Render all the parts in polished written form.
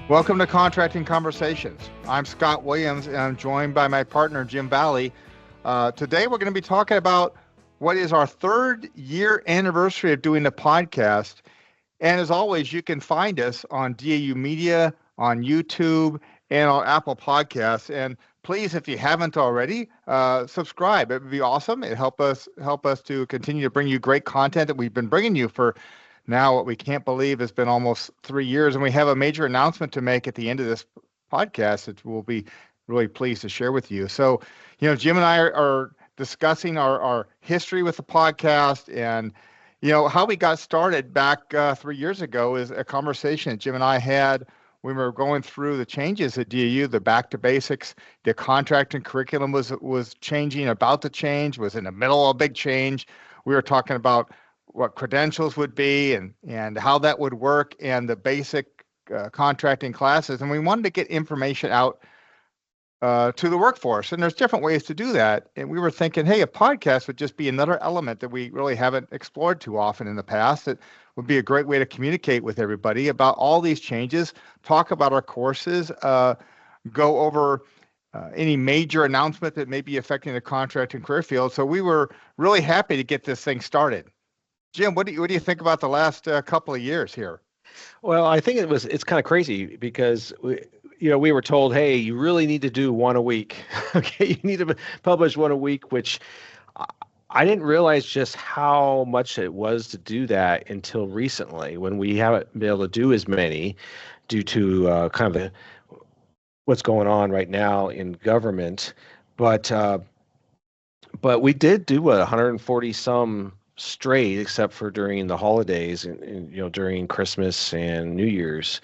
Welcome to Contracting Conversations. I'm Scott Williams, and I'm joined by my partner, Jim Valley. Today, we're going to be talking about what is our third year anniversary of doing the podcast. And as always, you can find us on DAU Media, on YouTube, and on Apple Podcasts. And please, if you haven't already, subscribe. It would be awesome. It help us to continue to bring you great content that we've been bringing you for now what we can't believe has been almost 3 years. And we have a major announcement to make at the end of this podcast that we'll be really pleased to share with you. So, Jim and I are discussing our history with the podcast, and how we got started back 3 years ago is a conversation that Jim and I had when we were going through the changes at DAU, the back to basics. The contracting curriculum was changing, about to change, was in the middle of a big change. We were talking about what credentials would be and how that would work, and the basic contracting classes. And we wanted to get information out to the workforce. And there's different ways to do that. And we were thinking, hey, a podcast would just be another element that we really haven't explored too often in the past. It would be a great way to communicate with everybody about all these changes, talk about our courses, go over any major announcement that may be affecting the contracting career field. So we were really happy to get this thing started. Jim, what do you think about the last couple of years here? Well, I think it's kind of crazy because we were told, hey, you really need to do one a week. Okay, you need to publish one a week, which I didn't realize just how much it was to do that until recently, when we haven't been able to do as many due to kind of what's going on right now in government. But we did do 140 some straight, except for during the holidays and during Christmas and New Year's.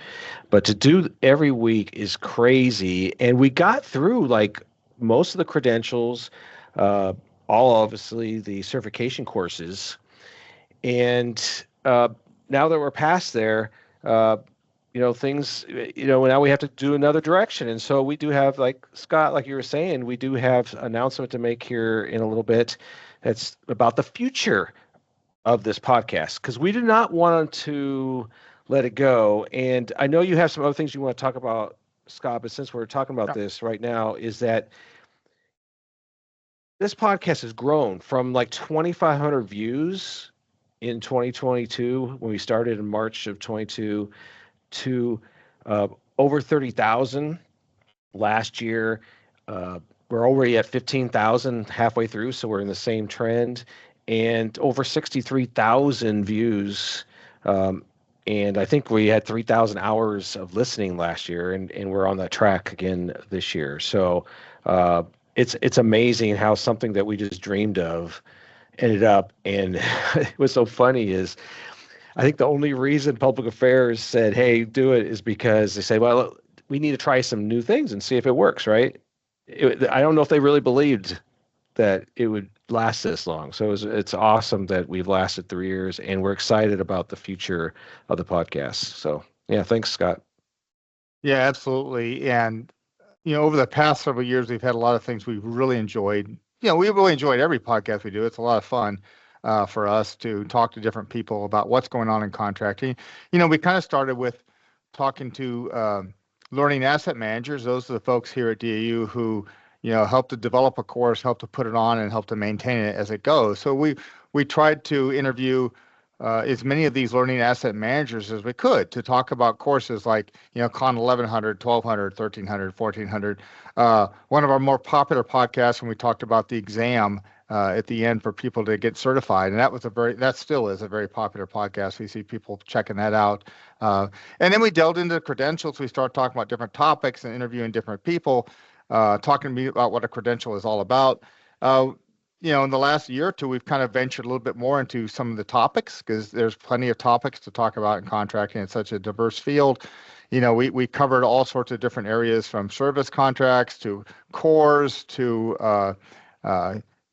But to do every week is crazy. And we got through like most of the credentials, all obviously the certification courses. And now that we're past there, things, now we have to do another direction. And so we do have, like Scott, like you were saying, we do have an announcement to make here in a little bit. That's about the future of this podcast, because we do not want to let it go. And I know you have some other things you want to talk about, Scott, but since we're talking about this right now, is that this podcast has grown from like 2,500 views in 2022, when we started in March of 22, to over 30,000 last year. We're already at 15,000 halfway through, so we're in the same trend, and over 63,000 views. And I think we had 3,000 hours of listening last year, and we're on that track again this year. So it's amazing how something that we just dreamed of ended up. And what's so funny is, I think the only reason Public Affairs said, hey, do it, is because they say, well, we need to try some new things and see if it works, right? I don't know if they really believed that it would last this long. So it's awesome that we've lasted 3 years, and we're excited about the future of the podcast. So yeah, thanks, Scott. Yeah, absolutely. And, over the past several years, we've had a lot of things we've really enjoyed. We really enjoyed every podcast we do. It's a lot of fun for us to talk to different people about what's going on in contracting. We kind of started with talking to learning asset managers. Those are the folks here at DAU who help to develop a course, help to put it on, and help to maintain it as it goes. So we tried to interview as many of these learning asset managers as we could to talk about courses like Con 1100, 1200, 1300, 1400. One of our more popular podcasts, when we talked about the exam at the end for people to get certified, and that still is a very popular podcast. We see people checking that out. And then we delved into credentials. We started talking about different topics and interviewing different people. Talking to me about what a credential is all about. In the last year or two, we've kind of ventured a little bit more into some of the topics, because there's plenty of topics to talk about in contracting. It's such a diverse field. We covered all sorts of different areas, from service contracts to cores to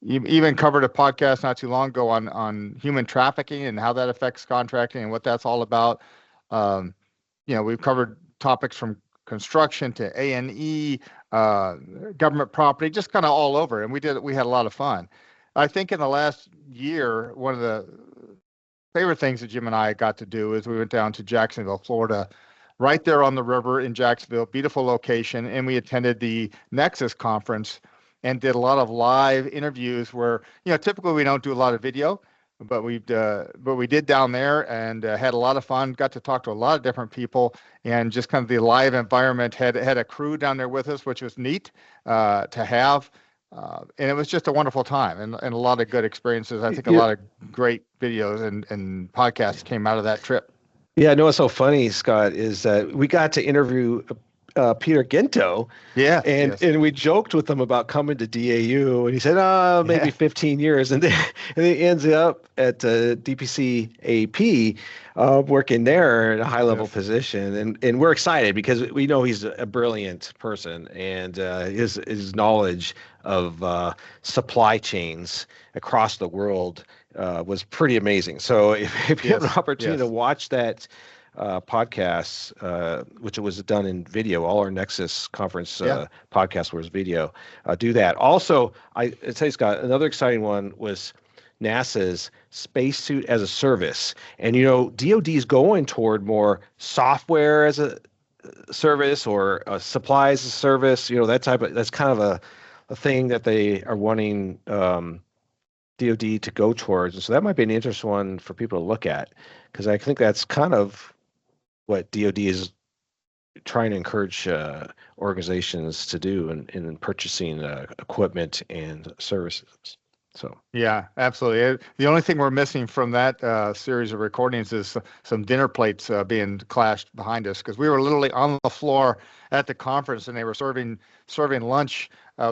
even covered a podcast not too long ago on human trafficking and how that affects contracting and what that's all about. We've covered topics from construction to A&E, government property, just kind of all over. And we had a lot of fun. I think in the last year, one of the favorite things that Jim and I got to do is we went down to Jacksonville, Florida, right there on the river in Jacksonville, beautiful location. And we attended the Nexus conference and did a lot of live interviews where, typically we don't do a lot of video, but we did down there and had a lot of fun, got to talk to a lot of different people, and just kind of the live environment had a crew down there with us, which was neat to have. And it was just a wonderful time and a lot of good experiences. I think a lot of great videos and podcasts came out of that trip. Yeah, I know what's so funny, Scott, is that we got to interview Peter Ginto. Yeah. And we joked with him about coming to DAU, and he said, maybe 15 years. And then he ends up at DPC AP, working there in a high-level position. And we're excited because we know he's a brilliant person, and his knowledge of supply chains across the world was pretty amazing. So if you have an opportunity to watch that podcast, which was done in video, all our Nexus conference podcast was video, do that. Also, I tell you, Scott, another exciting one was NASA's Spacesuit as a Service. And, DoD is going toward more software as a service or supplies as a service, that's kind of a thing that they are wanting DoD to go towards. And so that might be an interesting one for people to look at, because I think that's kind of what DoD is trying to encourage organizations to do in purchasing equipment and services. So yeah, absolutely. The only thing we're missing from that series of recordings is some dinner plates being clashed behind us, because we were literally on the floor at the conference and they were serving lunch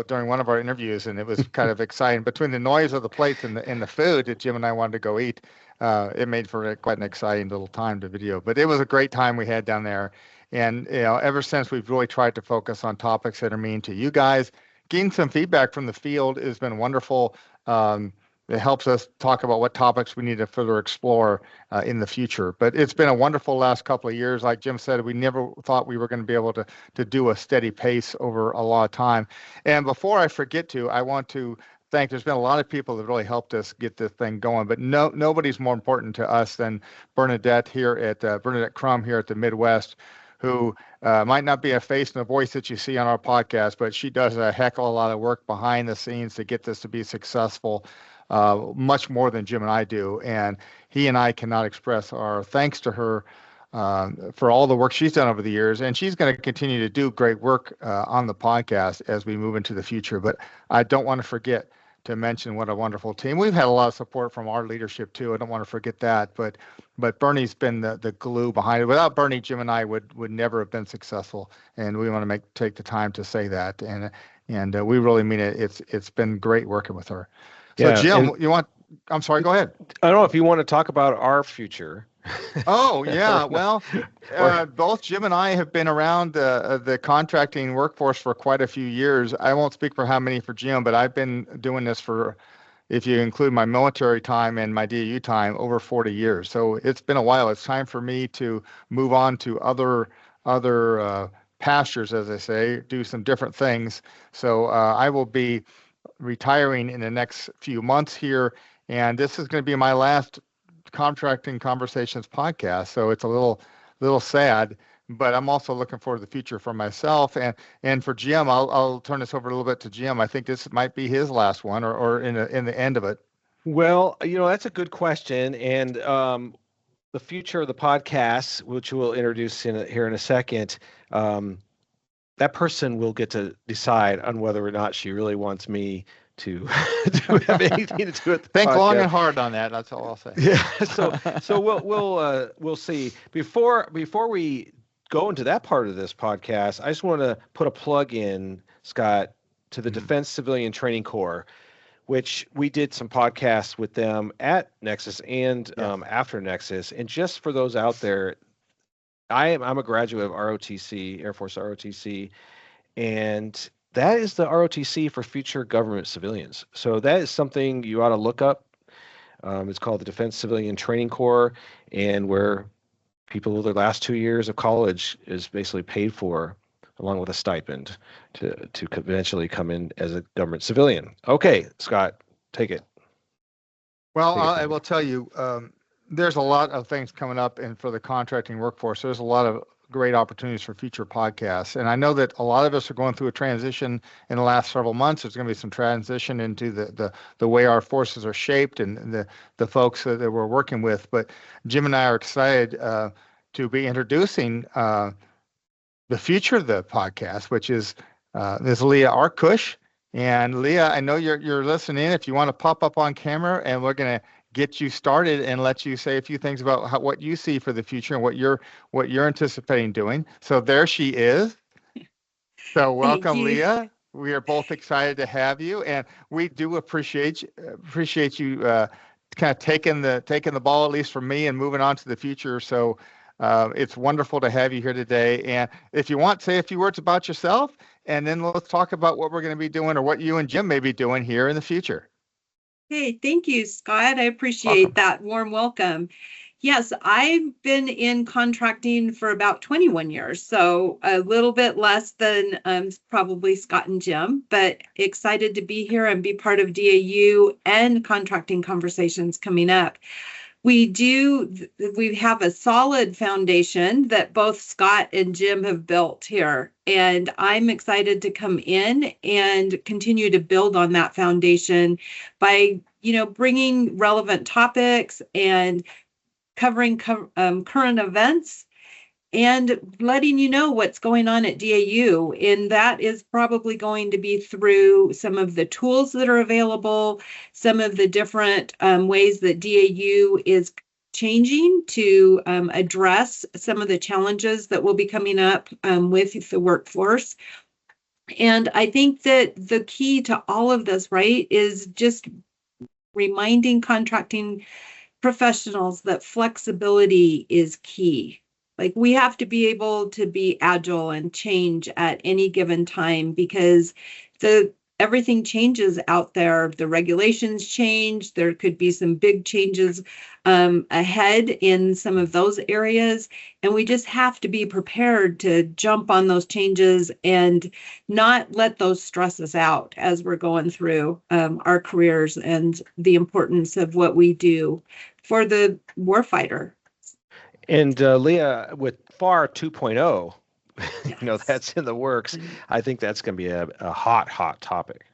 during one of our interviews, and it was kind of exciting. Between the noise of the plates and the food that Jim and I wanted to go eat, it made for quite an exciting little time to video. But it was a great time we had down there, and ever since we've really tried to focus on topics that are mean to you guys. Getting some feedback from the field has been wonderful. It helps us talk about what topics we need to further explore in the future. But it's been a wonderful last couple of years. Like Jim said, we never thought we were going to be able to do a steady pace over a lot of time. And before I forget to, I want to thank, there's been a lot of people that really helped us get this thing going, but nobody's more important to us than Bernadette Crum here at the Midwest, who might not be a face and a voice that you see on our podcast, but she does a heck of a lot of work behind the scenes to get this to be successful, much more than Jim and I do. And he and I cannot express our thanks to her for all the work she's done over the years. And she's going to continue to do great work on the podcast as we move into the future. But I don't want to forget to mention what a wonderful team. We've had a lot of support from our leadership too. I don't want to forget that, but Bernie's been the glue behind it. Without Bernie, Jim and I would never have been successful, and we want to take the time to say that, and we really mean it. It's been great working with her. So Jim, I'm sorry, go ahead. I don't know if you want to talk about our future. Oh, yeah. Well, both Jim and I have been around the contracting workforce for quite a few years. I won't speak for how many for Jim, but I've been doing this for, if you include my military time and my DAU time, over 40 years. So it's been a while. It's time for me to move on to other pastures, as I say, do some different things. So I will be retiring in the next few months here, and this is going to be my last Contracting Conversations podcast, so it's a little sad, but I'm also looking forward to the future for myself and for Jim. I'll turn this over a little bit to Jim. I think this might be his last one, or in the end of it. Well, that's a good question, and the future of the podcast, which we'll introduce here in a second, that person will get to decide on whether or not she really wants me to have anything to do with the Think podcast. long and hard on that. That's all I'll say. Yeah. So we'll see. Before we go into that part of this podcast, I just want to put a plug in, Scott, to the Defense Civilian Training Corps, which we did some podcasts with them at Nexus and after Nexus. And just for those out there, I'm a graduate of ROTC, Air Force ROTC, and that is the ROTC for future government civilians. So that is something you ought to look up. It's called the Defense Civilian Training Corps, and where people with their last 2 years of college is basically paid for, along with a stipend, to eventually come in as a government civilian. Okay, Scott, take it. Well, I will tell you, there's a lot of things coming up, and for the contracting workforce, there's a lot of great opportunities for future podcasts. And I know that a lot of us are going through a transition in the last several months. There's going to be some transition into the way our forces are shaped and the folks that we're working with. But Jim and I are excited to be introducing the future of the podcast, which is Ms. Leah Arkush. And Leah, I know you're listening in. If you want to pop up on camera, and we're going to get you started and let you say a few things about what you see for the future and what you're anticipating doing. So there she is. So welcome, Leah. We are both excited to have you, and we do appreciate you kind of taking the ball, at least from me, and moving on to the future. So it's wonderful to have you here today. And if you want, say a few words about yourself, and then let's talk about what we're going to be doing or what you and Jim may be doing here in the future. Hey, thank you, Scott. I appreciate that warm welcome. Yes, I've been in contracting for about 21 years, so a little bit less than probably Scott and Jim, but excited to be here and be part of DAU and contracting conversations coming up. We have a solid foundation that both Scott and Jim have built here, and I'm excited to come in and continue to build on that foundation by, bringing relevant topics and covering current events and letting you know what's going on at DAU. And that is probably going to be through some of the tools that are available, some of the different ways that DAU is changing to address some of the challenges that will be coming up with the workforce. And I think that the key to all of this, right, is just reminding contracting professionals that flexibility is key. Like, we have to be able to be agile and change at any given time because everything changes out there. The regulations change. There could be some big changes ahead in some of those areas. And we just have to be prepared to jump on those changes and not let those stress us out as we're going through our careers and the importance of what we do for the warfighter. And Leah, with FAR 2.0, Yes. that's in the works. I think that's going to be a hot topic.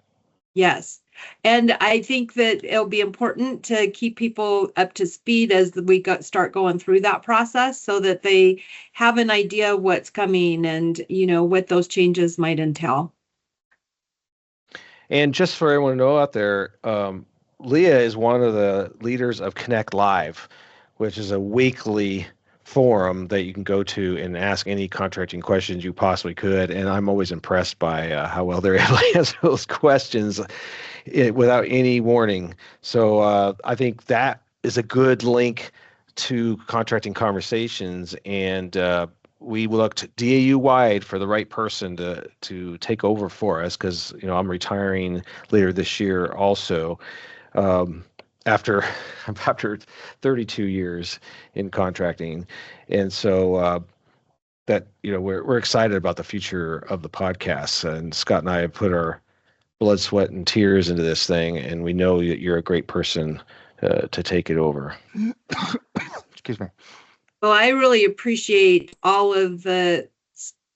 Yes. And I think that it'll be important to keep people up to speed as we start going through that process so that they have an idea what's coming and, what those changes might entail. And just for everyone to know out there, Leah is one of the leaders of Connect Live, which is a weekly forum that you can go to and ask any contracting questions you possibly could. And I'm always impressed by how well they're able to answer those questions without any warning. So I think that is a good link to contracting conversations. And we looked DAU wide for the right person to take over for us because, I'm retiring later this year also. After 32 years in contracting. And so that, we're excited about the future of the podcast. And Scott and I have put our blood, sweat, and tears into this thing. And we know that you're a great person to take it over. Excuse me. Well, I really appreciate all of the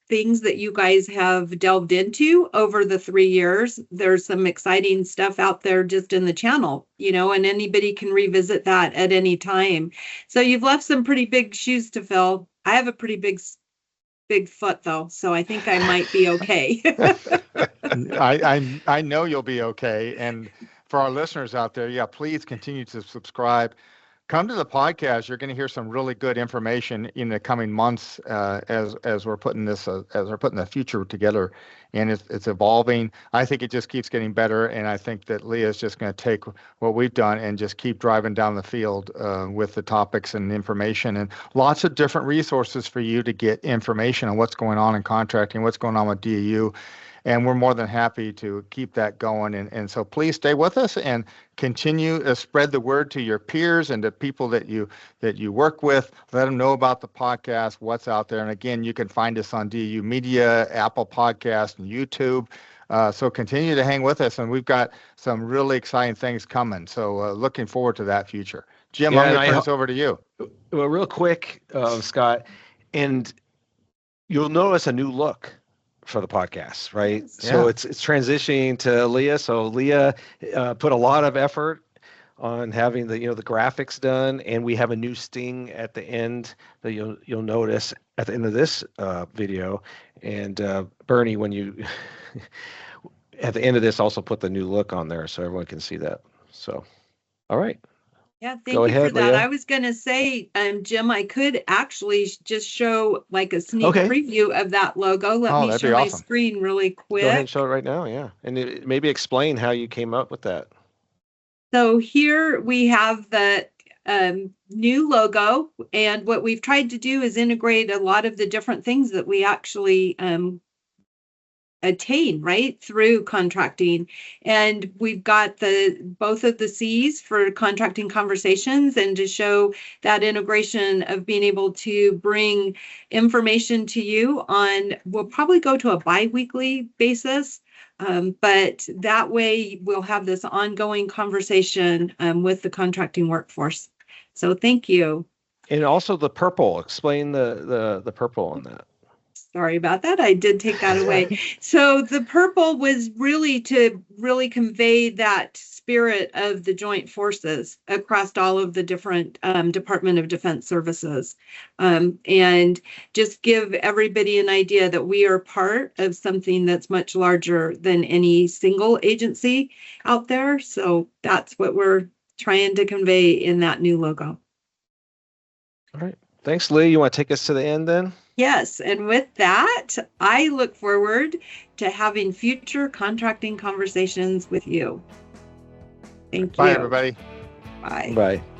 things that you guys have delved into over the 3 years. There's some exciting stuff out there just in the channel, and anybody can revisit that at any time. So you've left some pretty big shoes to fill. I have a pretty big foot though, so I think I might be okay. I know you'll be okay. And for our listeners out there, please continue to subscribe. Come to the podcast. You're going to hear some really good information in the coming months as we're putting the future together, and it's evolving. I think it just keeps getting better, and I think that Leah is just going to take what we've done and just keep driving down the field with the topics and information, and lots of different resources for you to get information on what's going on in contracting, what's going on with DAU. And we're more than happy to keep that going. And so please stay with us and continue to spread the word to your peers and to people that you work with. Let them know about the podcast, what's out there. And again, you can find us on DAU Media, Apple Podcasts, and YouTube. So continue to hang with us. And we've got some really exciting things coming. So looking forward to that future. Jim, I'm going to turn this over to you. Well, real quick, Scott, and you'll notice a new look for the podcast, right? Yes. So Yeah. it's transitioning to Leah. So Leah put a lot of effort on having the the graphics done, and we have a new sting at the end that you'll notice at the end of this video. And Bernie, when you at the end of this, also put the new look on there so everyone can see that. So, all right. Yeah, thank Go you for ahead, that. Leah. I was going to say, Jim, I could actually just show like a sneak Okay. preview of that logo. Let Oh, me that'd show be my awesome. screen really quick. Go ahead and show it right now. Yeah. And maybe explain how you came up with that. So here we have the new logo, and what we've tried to do is integrate a lot of the different things that we actually attain right through contracting. And we've got both of the C's for contracting conversations, and to show that integration of being able to bring information to you on, we'll probably go to a bi-weekly basis. But that way we'll have this ongoing conversation with the contracting workforce. So thank you. And also the purple. Explain the purple on that. Sorry about that. I did take that away. So the purple was really to convey that spirit of the joint forces across all of the different Department of Defense services, and just give everybody an idea that we are part of something that's much larger than any single agency out there. So that's what we're trying to convey in that new logo. All right. Thanks, Lee. You want to take us to the end then? Yes, and with that, I look forward to having future contracting conversations with you. Thank you. Bye, everybody. Bye. Bye.